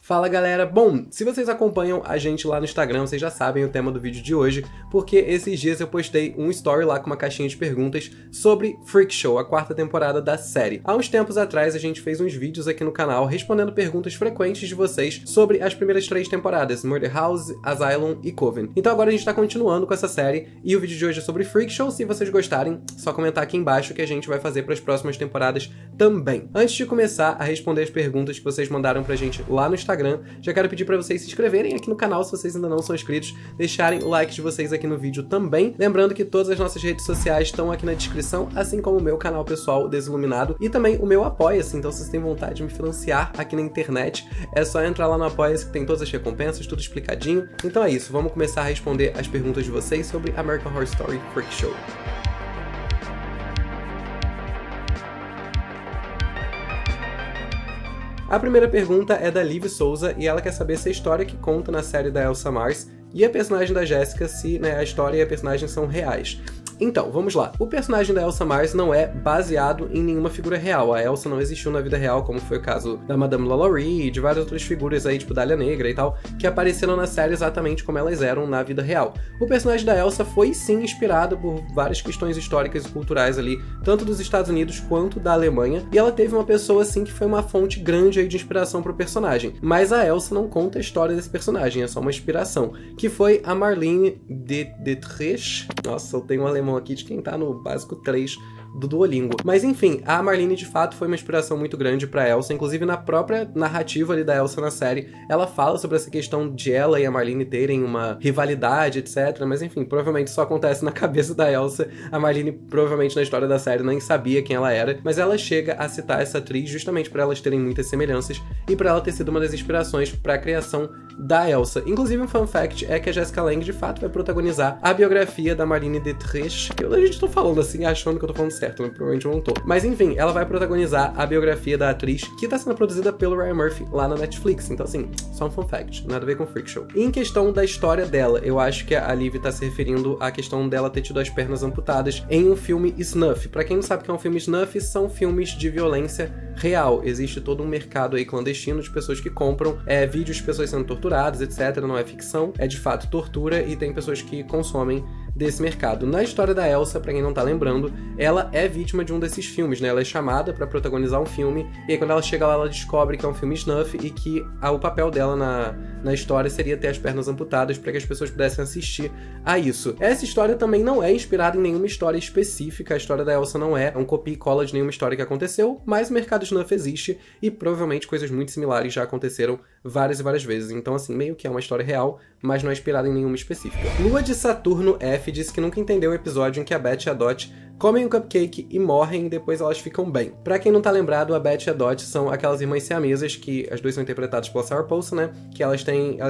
Fala galera, bom, se vocês acompanham a gente lá no Instagram, vocês já sabem o tema do vídeo de hoje, porque esses dias eu postei um story lá com uma caixinha de perguntas sobre Freak Show, a 4ª temporada da série. Há uns tempos atrás a gente fez uns vídeos aqui no canal respondendo perguntas frequentes de vocês sobre as primeiras 3 temporadas, Murder House, Asylum e Coven. Então agora a gente tá continuando com essa série e o vídeo de hoje é sobre Freak Show. Se vocês gostarem, só comentar aqui embaixo que a gente vai fazer para as próximas temporadas também. Antes de começar a responder as perguntas que vocês mandaram pra gente lá no Instagram, já quero pedir para vocês se inscreverem aqui no canal se vocês ainda não são inscritos, deixarem o like de vocês aqui no vídeo também. Lembrando que todas as nossas redes sociais estão aqui na descrição, assim como o meu canal pessoal Desiluminado e também o meu Apoia-se. Então se vocês têm vontade de me financiar aqui na internet, é só entrar lá no Apoia-se que tem todas as recompensas, tudo explicadinho. Então é isso, vamos começar a responder as perguntas de vocês sobre American Horror Story Freak Show. A primeira pergunta é da Liv Souza e ela quer saber se a história que conta na série da Elsa Mars e a personagem da Jessica, se a história e a personagem são reais. Então, vamos lá. O personagem da Elsa Mars não é baseado em nenhuma figura real. A Elsa não existiu na vida real, como foi o caso da Madame Lalaurie e de várias outras figuras aí, tipo Dália Negra e tal, que apareceram na série exatamente como elas eram na vida real. O personagem da Elsa foi sim inspirado por várias questões históricas e culturais ali, tanto dos Estados Unidos quanto da Alemanha, e ela teve uma pessoa assim que foi uma fonte grande aí de inspiração pro personagem. Mas a Elsa não conta a história desse personagem, é só uma inspiração, que foi a Marlene Dietrich. Nossa, eu tenho um alemão aqui de quem tá no básico 3 do Duolingo. Mas enfim, a Marlene de fato foi uma inspiração muito grande pra Elsa, inclusive na própria narrativa ali da Elsa na série, ela fala sobre essa questão de ela e a Marlene terem uma rivalidade, etc. Mas enfim, provavelmente só acontece na cabeça da Elsa. A Marlene provavelmente na história da série nem sabia quem ela era, mas ela chega a citar essa atriz justamente por elas terem muitas semelhanças e por ela ter sido uma das inspirações pra criação da Elsa. Inclusive um fun fact é que a Jessica Lange de fato vai protagonizar a biografia da Marlene Dietrich, que a gente tá falando assim, achando que eu tô falando certo, mas provavelmente eu não tô. Mas enfim, ela vai protagonizar a biografia da atriz, que tá sendo produzida pelo Ryan Murphy lá na Netflix. Então assim, só um fun fact, nada a ver com Freak Show. E em questão da história dela, eu acho que a Liv tá se referindo à questão dela ter tido as pernas amputadas em um filme snuff. Pra quem não sabe o que é um filme snuff, são filmes de violência real. Existe todo um mercado aí clandestino de pessoas que compram vídeos de pessoas sendo torturadas, etc. Não é ficção, é de fato tortura e tem pessoas que consomem desse mercado. Na história da Elsa, pra quem não tá lembrando, ela é vítima de um desses filmes, né? Ela é chamada pra protagonizar um filme e aí quando ela chega lá, ela descobre que é um filme snuff e que o papel dela na história seria ter as pernas amputadas pra que as pessoas pudessem assistir a isso. Essa história também não é inspirada em nenhuma história específica, a história da Elsa não é um copia e cola de nenhuma história que aconteceu, mas o mercado snuff existe e provavelmente coisas muito similares já aconteceram várias e várias vezes. Então assim, meio que é uma história real, mas não é inspirada em nenhuma específica. Lua de Saturno F disse que nunca entendeu o episódio em que a Beth e a Dot comem um cupcake e morrem e depois elas ficam bem. Pra quem não tá lembrado, a Beth e a Dot são aquelas irmãs siamesas que as duas são interpretadas pela Sarah Paulson, né? Que elas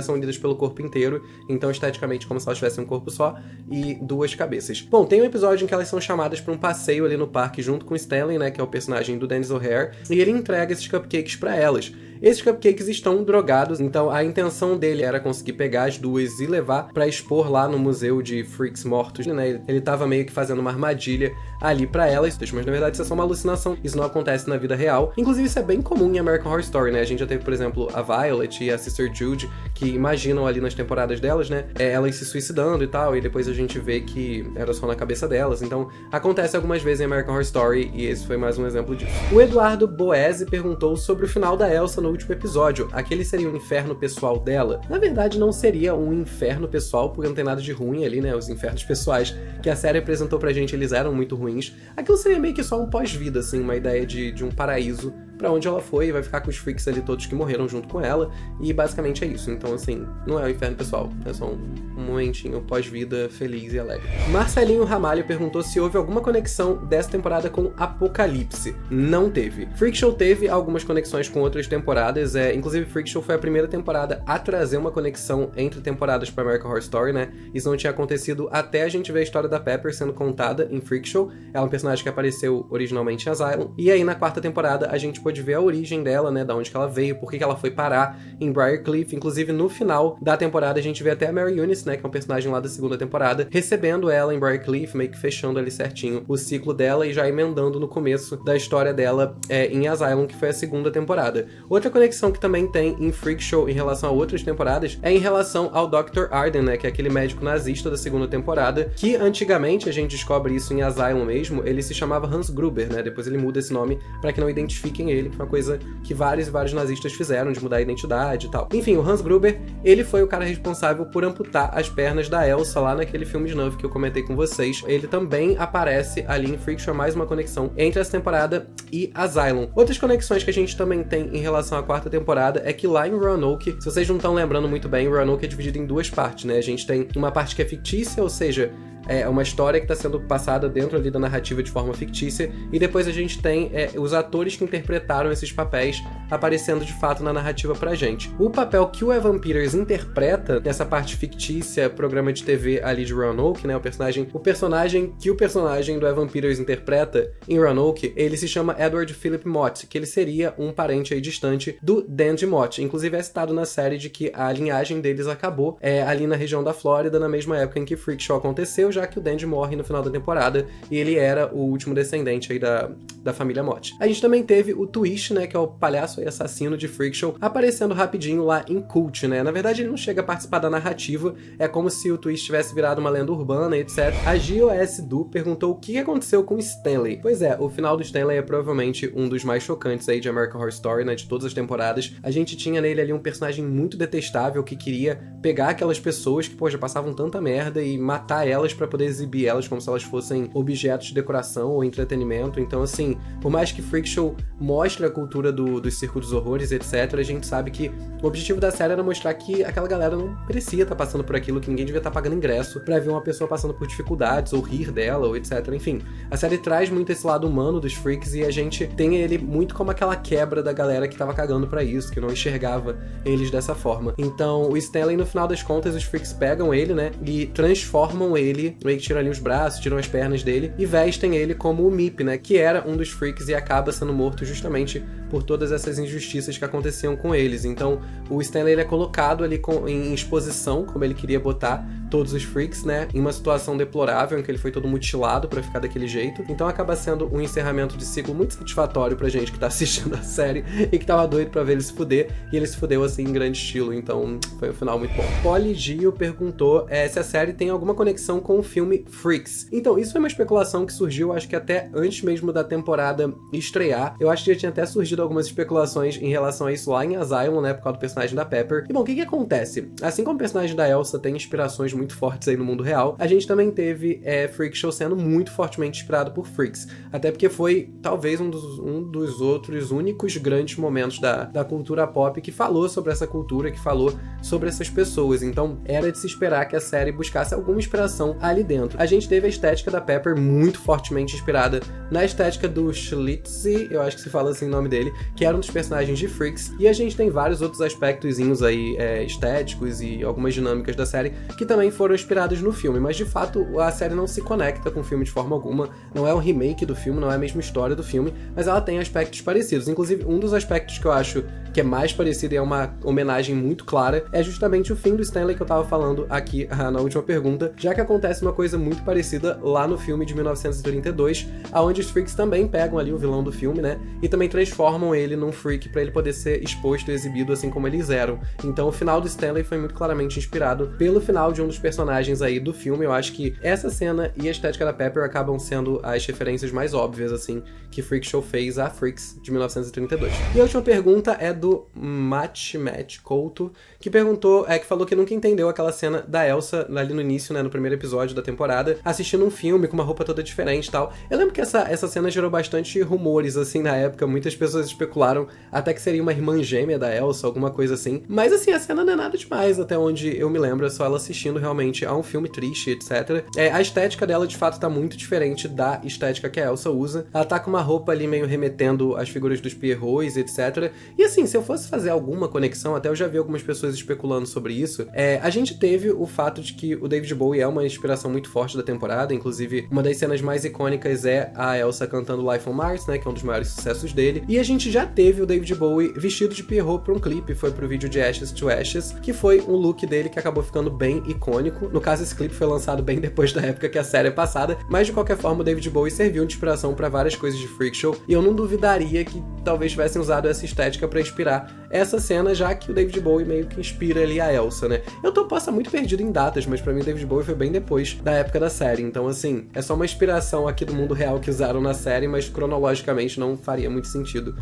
são unidas pelo corpo inteiro, então esteticamente como se elas tivessem um corpo só e 2 cabeças. Bom, tem um episódio em que elas são chamadas pra um passeio ali no parque junto com o Stanley, né? Que é o personagem do Dennis O'Hare, e ele entrega esses cupcakes pra elas. Esses cupcakes estão drogados, então a intenção dele era conseguir pegar as duas e levar pra expor lá no Museu de Freaks Mortos, né? Ele tava meio que fazendo uma armadilha ali pra elas, mas na verdade isso é só uma alucinação, isso não acontece na vida real. Inclusive isso é bem comum em American Horror Story, né? A gente já teve, por exemplo, a Violet e a Sister Jude, que imaginam ali nas temporadas delas, né? Elas se suicidando e tal, e depois a gente vê que era só na cabeça delas. Então acontece algumas vezes em American Horror Story, e esse foi mais um exemplo disso. O Eduardo Boese perguntou sobre o final da Elsa no último episódio. Aquele seria um inferno pessoal dela? Na verdade não seria um inferno pessoal, porque não tem nada de ruim ali, né? Os infernos pessoais que a série apresentou pra gente, eles eram muito ruins. Aquilo seria meio que só um pós-vida, assim, uma ideia de um paraíso pra onde ela foi e vai ficar com os freaks ali todos que morreram junto com ela, e basicamente é isso. Então assim, não é o inferno pessoal, é só um momentinho pós-vida feliz e alegre. Marcelinho Ramalho perguntou se houve alguma conexão dessa temporada com Apocalipse. Não teve. Freak Show teve algumas conexões com outras temporadas, inclusive Freak Show foi a primeira temporada a trazer uma conexão entre temporadas pra American Horror Story, né? Isso não tinha acontecido até a gente ver a história da Pepper sendo contada em Freak Show. Ela é um personagem que apareceu originalmente em Asylum, e aí na 4ª temporada a gente pôde ver a origem dela, né, da onde que ela veio, por que ela foi parar em Briarcliff. Inclusive, no final da temporada, a gente vê até a Mary Eunice, né, que é um personagem lá da segunda temporada, recebendo ela em Briarcliff, meio que fechando ali certinho o ciclo dela e já emendando no começo da história dela em Asylum, que foi a segunda temporada. Outra conexão que também tem em Freak Show em relação a outras temporadas é em relação ao Dr. Arden, né, que é aquele médico nazista da segunda temporada, que antigamente, a gente descobre isso em Asylum mesmo, ele se chamava Hans Gruber, né, depois ele muda esse nome pra que não identifiquem ele, que foi uma coisa que vários e vários nazistas fizeram, de mudar a identidade e tal. Enfim, o Hans Gruber, ele foi o cara responsável por amputar as pernas da Elsa lá naquele filme Snuff que eu comentei com vocês. Ele também aparece ali em Freak Show, mais uma conexão entre essa temporada e Asylum. Outras conexões que a gente também tem em relação à quarta temporada é que lá em Roanoke, se vocês não estão lembrando muito bem, Roanoke é dividido em duas partes, né? A gente tem uma parte que é fictícia, ou seja, é uma história que está sendo passada dentro ali da narrativa de forma fictícia, e depois a gente tem os atores que interpretaram esses papéis aparecendo de fato na narrativa pra gente. O papel que o Evan Peters interpreta nessa parte fictícia, programa de TV ali de Roanoke, né, o personagem que o personagem do Evan Peters interpreta em Roanoke, ele se chama Edward Philip Mott, que ele seria um parente aí distante do Dandy Mott. Inclusive é citado na série de que a linhagem deles acabou ali na região da Flórida, na mesma época em que Freak Show aconteceu, já que o Dandy morre no final da temporada e ele era o último descendente aí da família Mott. A gente também teve o Twist, né, que é o palhaço e assassino de Freak Show, aparecendo rapidinho lá em Cult, né? Na verdade, ele não chega a participar da narrativa, é como se o Twist tivesse virado uma lenda urbana, etc. A GOS Du perguntou o que aconteceu com Stanley. Pois é, o final do Stanley é provavelmente um dos mais chocantes aí de American Horror Story, né, de todas as temporadas. A gente tinha nele ali um personagem muito detestável que queria pegar aquelas pessoas que, pô, já passavam tanta merda e matar elas pra poder exibir elas como se elas fossem objetos de decoração ou entretenimento. Então, assim, por mais que Freak Show mostre a cultura dos circos dos horrores, etc., a gente sabe que o objetivo da série era mostrar que aquela galera não merecia estar passando por aquilo, que ninguém devia estar pagando ingresso pra ver uma pessoa passando por dificuldades, ou rir dela, ou etc. Enfim, a série traz muito esse lado humano dos freaks e a gente tem ele muito como aquela quebra da galera que tava cagando pra isso, que não enxergava eles dessa forma. Então, o Stanley, no final das contas, os freaks pegam ele, né, e transformam ele, meio que tiram ali os braços, tiram as pernas dele e vestem ele como o Mip, né, que era um dos freaks e acaba sendo morto justamente por todas essas injustiças que aconteciam com eles. Então, o Stanley ele é colocado ali em exposição, como ele queria botar todos os freaks, né, em uma situação deplorável, em que ele foi todo mutilado pra ficar daquele jeito. Então acaba sendo um encerramento de ciclo muito satisfatório pra gente que tá assistindo a série e que tava doido pra ver ele se fuder, e ele se fudeu assim em grande estilo, então foi um final muito bom. Polly Gio perguntou se a série tem alguma conexão com o filme Freaks. Então, isso foi uma especulação que surgiu, acho que até antes mesmo da temporada estrear. Eu acho que já tinha até surgido algumas especulações em relação a isso lá em Asylum, né, por causa do personagem da Pepper. E bom, o que acontece? Assim como o personagem da Elsa tem inspirações muito fortes aí no mundo real, a gente também teve Freak Show sendo muito fortemente inspirado por Freaks. Até porque foi, talvez, um dos outros únicos grandes momentos da cultura pop que falou sobre essa cultura, que falou sobre essas pessoas. Então, era de se esperar que a série buscasse alguma inspiração ali dentro. A gente teve a estética da Pepper muito fortemente inspirada na estética do Schlitzie, eu acho que se fala assim o nome dele, que era um dos personagens de Freaks, e a gente tem vários outros aspectozinhos aí estéticos e algumas dinâmicas da série que também foram inspirados no filme, mas de fato a série não se conecta com o filme de forma alguma, não é um remake do filme, não é a mesma história do filme, mas ela tem aspectos parecidos. Inclusive, um dos aspectos que eu acho que é mais parecido e é uma homenagem muito clara é justamente o fim do Stanley que eu tava falando aqui na última pergunta, já que acontece uma coisa muito parecida lá no filme de 1932, aonde os freaks também pegam ali o vilão do filme, né, e também transformam ele num freak pra ele poder ser exposto e exibido assim como eles eram. Então o final do Stanley foi muito claramente inspirado pelo final de um dos personagens aí do filme. Eu acho que essa cena e a estética da Pepper acabam sendo as referências mais óbvias, assim, que Freak Show fez a Freaks de 1932. E a última pergunta é do Matt Couto, que perguntou, que falou que nunca entendeu aquela cena da Elsa ali no início, né, no primeiro episódio da temporada, assistindo um filme com uma roupa toda diferente e tal. Eu lembro que essa cena gerou bastante rumores, assim, na época. Muitas pessoas especularam até que seria uma irmã gêmea da Elsa, alguma coisa assim. Mas, assim, a cena não é nada demais, até onde eu me lembro. É só ela assistindo realmente a um filme triste, etc. A estética dela, de fato, tá muito diferente da estética que a Elsa usa. Ela tá com uma roupa ali meio remetendo às figuras dos Pierrots, etc. E, assim, se eu fosse fazer alguma conexão, até eu já vi algumas pessoas especulando sobre isso, a gente teve o fato de que o David Bowie é uma inspiração muito forte da temporada, inclusive uma das cenas mais icônicas é a Elsa cantando Life on Mars, né, que é um dos maiores sucessos dele, e a gente já teve o David Bowie vestido de Pierrot pra um clipe, foi pro vídeo de Ashes to Ashes, que foi um look dele que acabou ficando bem icônico. No caso, esse clipe foi lançado bem depois da época que a série é passada, mas de qualquer forma o David Bowie serviu de inspiração pra várias coisas de Freak Show, e eu não duvidaria que talvez tivessem usado essa estética pra inspirar essa cena, já que o David Bowie meio que inspira ali a Elsa, né? Posso estar muito perdido em datas, mas pra mim o David Bowie foi bem depois da época da série, então assim, é só uma inspiração aqui do mundo real que usaram na série, mas cronologicamente não faria muito sentido.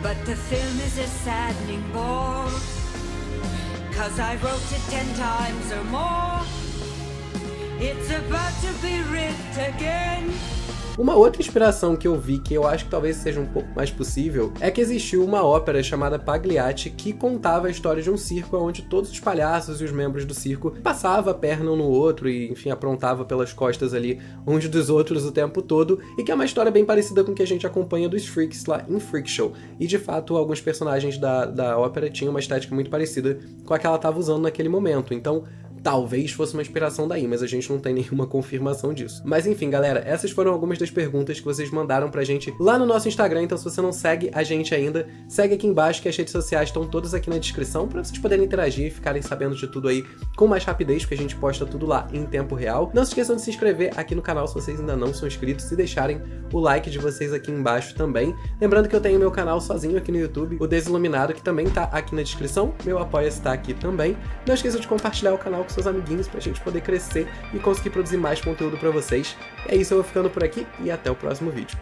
But the film is a saddening bore, 'cause I wrote it 10 times or more. It's about to be writ again. Uma outra inspiração que eu vi, que eu acho que talvez seja um pouco mais possível, é que existiu uma ópera chamada Pagliatti que contava a história de um circo onde todos os palhaços e os membros do circo passavam a perna um no outro e, enfim, aprontavam pelas costas ali uns dos outros o tempo todo, e que é uma história bem parecida com o que a gente acompanha dos Freaks lá em Freak Show. E, de fato, alguns personagens da ópera tinham uma estética muito parecida com a que ela estava usando naquele momento. Então, talvez fosse uma inspiração daí, mas a gente não tem nenhuma confirmação disso. Mas enfim, galera, essas foram algumas das perguntas que vocês mandaram pra gente lá no nosso Instagram, então se você não segue a gente ainda, segue aqui embaixo que as redes sociais estão todas aqui na descrição pra vocês poderem interagir e ficarem sabendo de tudo aí com mais rapidez, porque a gente posta tudo lá em tempo real. Não se esqueçam de se inscrever aqui no canal se vocês ainda não são inscritos e deixarem o like de vocês aqui embaixo também. Lembrando que eu tenho meu canal sozinho aqui no YouTube, o Desiluminado, que também tá aqui na descrição, meu Apoia-se tá aqui também. Não esqueçam de compartilhar o canal com seus amiguinhos pra gente poder crescer e conseguir produzir mais conteúdo pra vocês. É isso, eu vou ficando por aqui e até o próximo vídeo.